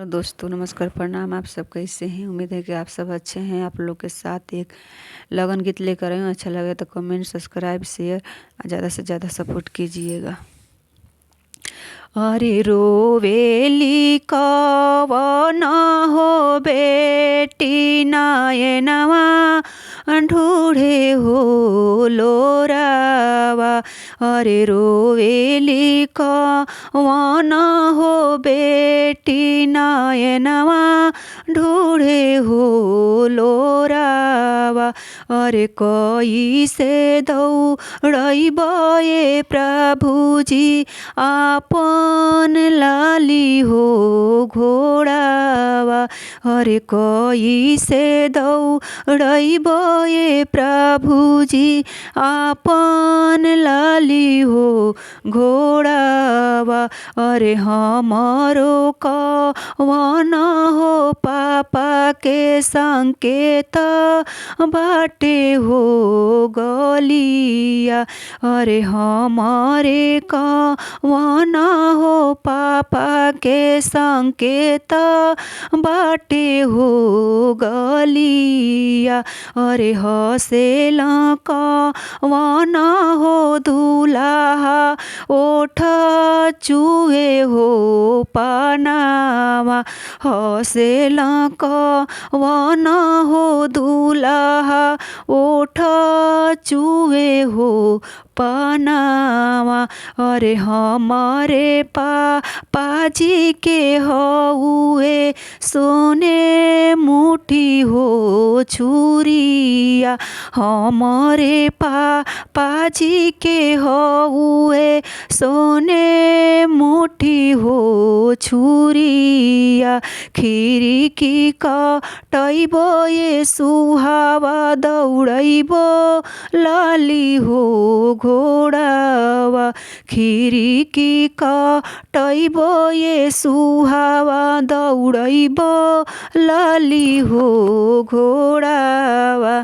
Hello दोस्तों, नमस्कार, प्रणाम। आप सब कैसे हैं? उम्मीद है कि आप सब अच्छे हैं। आप लोग के साथ एक लगन गीत लेकर आए हूँ। अच्छा लगे तो कमेंट, सब्सक्राइब, शेयर ज़्यादा से ज़्यादा सपोर्ट कीजिएगा। अरे रोवेली कवन हो बेटी नयनवा ढूढ़े हो लोरावा। अरे रोवेली कवन हो बेटी नयनवा ढूढ़े हो लोरावा। अरे कैसे दौड़ैबे प्रभुजी आपन लाली हो घोड़ावा। अरे कैसे दौड़ैबे प्रभुजी आपन लाली हो घोड़ावा। अरे हमरो कवन हो पापा के संकेत बाटे हो गलिया। अरे हमारे कवन हो पापा के संकेत बाटे हो गलिया। अरे हसेला कवन हो दूल्हा ओठ चूहे हो पनावा। हसेला कवन हो दूल्हा ओठ चूहे हो पनावा। अरे हमारे पाजी के हउए सोने मुठी हो छुरिया। हमारे पाजी के हउए सोने मुठी हो छुरिया। खिड़की कटैबो ये सुहावा दौड़ैबो लाली हो घोड़ावा। खिड़की कटैबो ये सुहावा दौड़ैबो लाली हो घोड़ावा।